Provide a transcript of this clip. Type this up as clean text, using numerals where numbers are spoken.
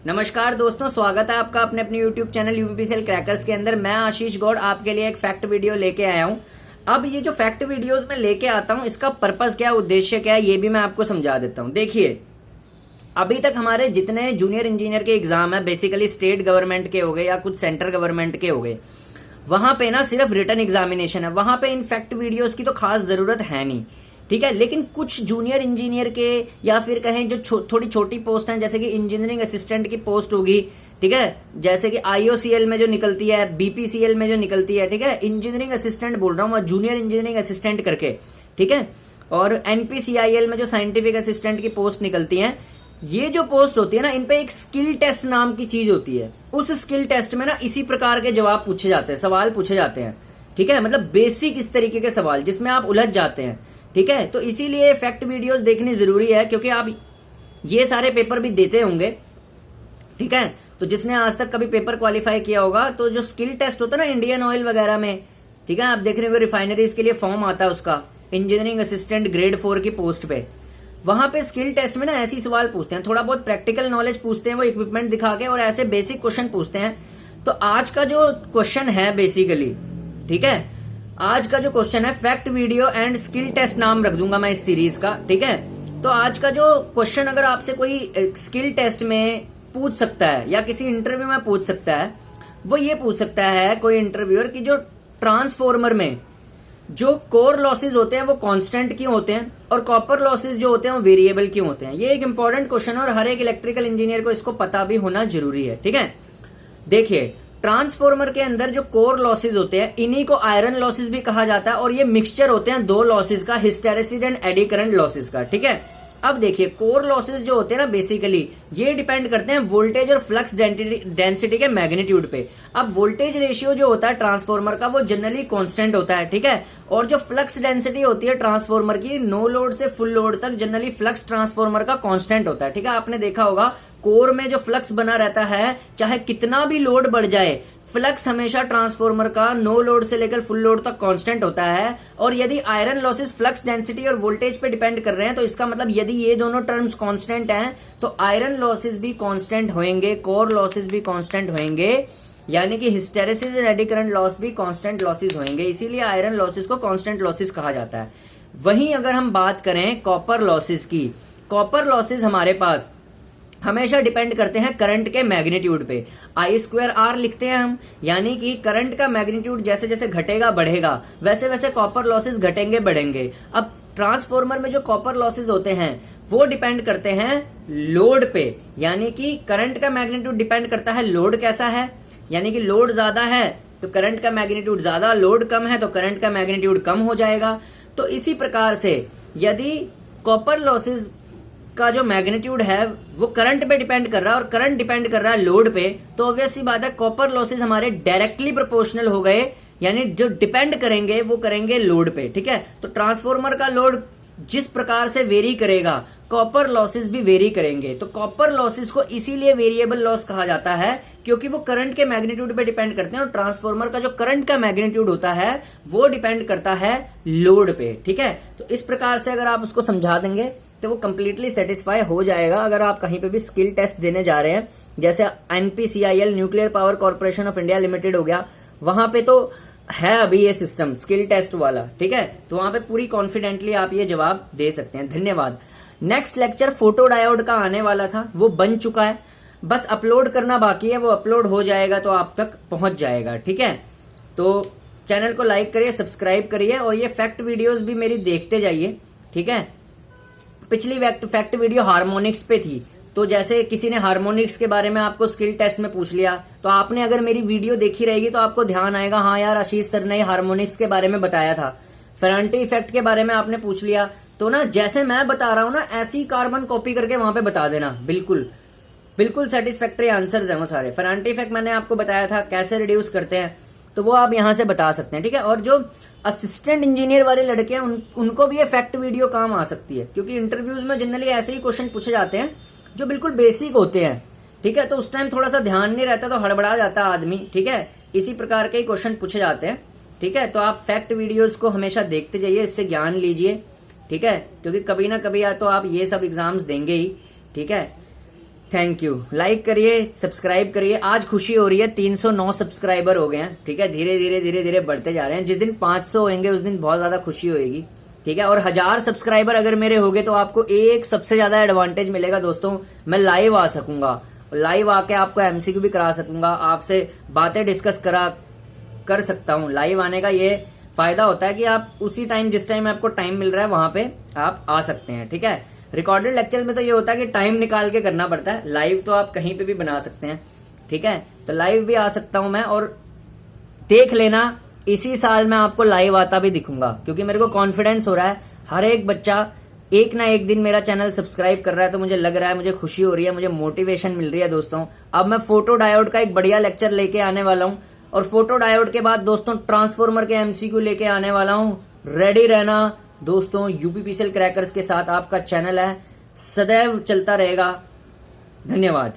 नमस्कार दोस्तों, स्वागत है आपका अपने अपने YouTube चैनल यूपीपीसीएल क्रैकर्स के अंदर। मैं आशीष गौड़ आपके लिए एक फैक्ट वीडियो लेके आया हूं। अब ये जो फैक्ट वीडियोस मैं लेके आता हूं, इसका पर्पस क्या है, उद्देश्य क्या है, ये भी मैं आपको समझा देता हूं। देखिए, अभी तक हमारे जितने जूनियर इंजीनियर के एग्जाम है, बेसिकली स्टेट गवर्नमेंट के हो गए या कुछ सेंट्रल गवर्नमेंट के हो गए, वहां पे ना सिर्फ रिटन एग्जामिनेशन है। वहां पे इन फैक्ट वीडियोस की तो खास जरूरत है नहीं, ठीक है। लेकिन कुछ जूनियर इंजीनियर के या फिर कहें जो थोड़ी छोटी पोस्ट हैं, जैसे कि इंजीनियरिंग असिस्टेंट की पोस्ट होगी, ठीक है, जैसे कि आईओसीएल में जो निकलती है, बीपीसीएल में जो निकलती है, ठीक है, इंजीनियरिंग असिस्टेंट बोल रहा हूँ, जूनियर इंजीनियरिंग असिस्टेंट करके, ठीक है। और एनपीसीआईएल में जो साइंटिफिक असिस्टेंट की पोस्ट निकलती है, ये जो पोस्ट होती है ना, इन पे एक स्किल टेस्ट नाम की चीज होती है। उस स्किल टेस्ट में ना इसी प्रकार के जवाब पूछे जाते हैं, सवाल पूछे जाते हैं, ठीक है। मतलब बेसिक इस तरीके के सवाल जिसमें आप उलझ जाते हैं, ठीक है। तो इसीलिए फैक्ट वीडियोस देखनी जरूरी है, क्योंकि आप ये सारे पेपर भी देते होंगे, ठीक है। तो जिसने आज तक कभी पेपर क्वालिफाई किया होगा, तो जो स्किल टेस्ट होता है ना इंडियन ऑयल वगैरह में, ठीक है, आप देख रहे होंगे रिफाइनरीज के लिए फॉर्म आता है उसका, इंजीनियरिंग असिस्टेंट ग्रेड 4 की पोस्ट पे। वहां पे स्किल टेस्ट में ना ऐसी सवाल पूछते हैं, थोड़ा बहुत प्रैक्टिकल नॉलेज पूछते हैं, वो इक्विपमेंट दिखा के, और ऐसे बेसिक क्वेश्चन पूछते हैं। तो आज का जो क्वेश्चन है बेसिकली, ठीक है, आज का जो क्वेश्चन है, fact video and skill test नाम रख दूंगा मैं इस सीरीज का, ठीक है। तो आज का जो क्वेश्चन अगर आपसे कोई स्किल टेस्ट में पूछ सकता है या किसी इंटरव्यू में पूछ सकता है, वो ये पूछ सकता है कोई इंटरव्यूअर कि जो ट्रांसफॉर्मर में जो कोर लॉसेज होते हैं वो कांस्टेंट क्यों होते हैं, और कॉपर लॉसेज जो होते हैं वो वेरिएबल क्यों होते हैं। ये एक इंपॉर्टेंट क्वेश्चन है और हर एक इलेक्ट्रिकल इंजीनियर को इसको पता भी होना जरूरी है, ठीक है। देखिए, ट्रांसफॉर्मर के अंदर जो कोर लॉसेज होते हैं, इन्हीं को आयरन लॉसेज भी कहा जाता है, और ये मिक्सचर होते हैं दो लॉसेज का, hysteresis and eddy current losses का, ठीक है। अब देखिए, कोर लॉसेज जो होते हैं ना, बेसिकली ये डिपेंड करते हैं वोल्टेज और फ्लक्स डेंसिटी के मैग्नीट्यूड पे। अब वोल्टेज रेशियो जो होता है ट्रांसफॉर्मर का, वो जनरली कांस्टेंट होता है, ठीक है। और जो फ्लक्स डेंसिटी होती है ट्रांसफॉर्मर की, नो लोड से फुल लोड तक जनरली फ्लक्स ट्रांसफॉर्मर का कांस्टेंट होता है, ठीक है। आपने देखा होगा कोर में जो फ्लक्स बना रहता है, चाहे कितना भी लोड बढ़ जाए, फ्लक्स हमेशा ट्रांसफॉर्मर का नो लोड से लेकर फुल लोड तक कांस्टेंट होता है। और यदि आयरन लॉसेस फ्लक्स डेंसिटी और वोल्टेज पे डिपेंड कर रहे हैं, तो इसका मतलब यदि ये दोनों टर्म्स कांस्टेंट हैं, तो आयरन लॉसेस भी कांस्टेंट होंगे, कोर लॉसेस भी कांस्टेंट होंगे, यानी कि hysteresis and eddy current loss भी कांस्टेंट लॉसेस होंगे। इसीलिए आयरन लॉसेस को कांस्टेंट लॉसेस कहा जाता है। वहीं अगर हम बात करें कॉपर लॉसेस की, कॉपर लॉसेस हमारे पास हमेशा डिपेंड करते हैं करंट के मैग्नीट्यूड पे। I²R लिखते हैं हम, यानी कि करंट का मैग्नीट्यूड जैसे जैसे घटेगा बढ़ेगा, वैसे वैसे कॉपर लॉसेस घटेंगे बढ़ेंगे। अब ट्रांसफॉर्मर में जो कॉपर लॉसेस होते हैं वो डिपेंड करते हैं लोड पे, यानी कि करंट का मैग्नीट्यूड डिपेंड करता है लोड कैसा है, यानी कि लोड ज्यादा है तो करंट का मैग्नीट्यूड ज्यादा, लोड कम है तो करंट का मैग्नीट्यूड कम हो जाएगा। तो इसी प्रकार से यदि कॉपर लॉसेस का जो मैग्नीट्यूड है वो करंट पे डिपेंड कर रहा है और करंट डिपेंड कर रहा है लोड पे, तो ऑब्वियस सी बात है कॉपर लॉसेस हमारे डायरेक्टली प्रोपोर्शनल हो गए, यानी जो डिपेंड करेंगे वो करेंगे लोड पे, ठीक है। तो ट्रांसफॉर्मर का लोड जिस प्रकार से वेरी करेगा, कॉपर लॉसेस भी वेरी करेंगे। तो कॉपर लॉसेस को इसीलिए वेरिएबल लॉस कहा जाता है, क्योंकि वो करंट के मैग्नीट्यूड पे डिपेंड करते हैं, और ट्रांसफॉर्मर का जो करंट का मैग्नीट्यूड होता है वो डिपेंड करता है लोड पे, ठीक है। तो इस प्रकार से अगर आप उसको समझा देंगे तो वो कंप्लीटली सेटिस्फाई हो जाएगा। अगर आप कहीं पे भी स्किल टेस्ट देने जा रहे हैं, जैसे NPCIL nuclear power corporation of India limited हो गया, वहां पे तो है अभी ये सिस्टम स्किल टेस्ट वाला, ठीक है। तो वहां पे पूरी कॉन्फिडेंटली आप ये जवाब दे सकते हैं। धन्यवाद। नेक्स्ट लेक्चर फोटो डायोड का आने वाला था, वो बन चुका है, बस अपलोड करना बाकी है, वो अपलोड हो जाएगा तो आप तक पहुंच जाएगा, ठीक है। तो चैनल को लाइक करिए, सब्सक्राइब करिए, और ये फैक्ट वीडियोस भी मेरी देखते जाइए, ठीक है। पिछली फैक्ट वीडियो हार्मोनिक्स पे थी, तो जैसे किसी ने हार्मोनिक्स के बारे में आपको स्किल टेस्ट में पूछ लिया, तो आपने अगर मेरी वीडियो देखी रहेगी तो आपको ध्यान आएगा, हाँ यार आशीष सर ने हार्मोनिक्स के बारे में बताया था। फेरांटी इफेक्ट के बारे में आपने पूछ लिया, तो ना जैसे मैं बता रहा हूं ना, ऐसी कार्बन कॉपी करके वहां पे बता देना, बिल्कुल बिल्कुल सेटिस्फैक्ट्री आंसर्स हैं वो सारे। फेरांटी इफेक्ट मैंने आपको बताया था कैसे रिड्यूस करते हैं, तो वो आप यहां से बता सकते हैं, ठीक है। और जो असिस्टेंट इंजीनियर वाले लड़के हैं उनको भी ये फैक्ट वीडियो काम आ सकती है, क्योंकि इंटरव्यूज में जनरली ऐसे ही क्वेश्चन पूछे जाते हैं जो बिल्कुल बेसिक होते हैं, ठीक है। तो उस टाइम थोड़ा सा ध्यान नहीं रहता तो हड़बड़ा जाता आदमी, ठीक है। इसी प्रकार के क्वेश्चन पूछे जाते हैं, ठीक है। तो आप फैक्ट वीडियोस को हमेशा देखते जाइए, इससे ज्ञान लीजिए, ठीक है, क्योंकि कभी ना कभी या तो आप ये सब एग्जाम्स देंगे ही, ठीक है। Thank you. लाइक करिए, सब्सक्राइब करिए। आज खुशी हो रही है, 309 सब्सक्राइबर हो गए हैं। ठीक है, धीरे धीरे धीरे धीरे बढ़ते जा रहे हैं। जिस दिन 500 होंगे उस दिन बहुत ज्यादा खुशी होगी। ठीक है, और 1000 सब्सक्राइबर अगर मेरे हो गए तो आपको एक सबसे ज्यादा एडवांटेज मिलेगा दोस्तों, मैं लाइव आ सकूंगा। लाइव आके आपको एमसीक्यू भी करा सकूंगा, आपसे बातें डिस्कस कर सकता हूँ। लाइव आने का ये फायदा होता है कि आप उसी टाइम, जिस टाइम आपको टाइम मिल रहा है वहां पे आप आ सकते हैं। ठीक है, रिकॉर्डेड लेक्चर में तो ये होता है कि टाइम निकाल के करना पड़ता है। लाइव तो आप कहीं पे भी बना सकते हैं। ठीक है, तो लाइव भी आ सकता हूं मैं, और देख लेना इसी साल मैं आपको लाइव आता भी दिखूंगा, क्योंकि मेरे को कॉन्फिडेंस हो रहा है। हर एक बच्चा एक ना एक दिन मेरा चैनल सब्सक्राइब कर रहा है, तो मुझे लग रहा है, मुझे खुशी हो रही है, मुझे मोटिवेशन मिल रही है दोस्तों। अब मैं फोटो डायोड का एक बढ़िया लेक्चर लेके आने वाला हूं, और फोटो डायोड के बाद दोस्तों ट्रांसफॉर्मर के एमसीक्यू लेके आने वाला हूं। रेडी रहना दोस्तों, यूपीपीसीएल क्रैकर्स के साथ आपका चैनल है, सदैव चलता रहेगा। धन्यवाद।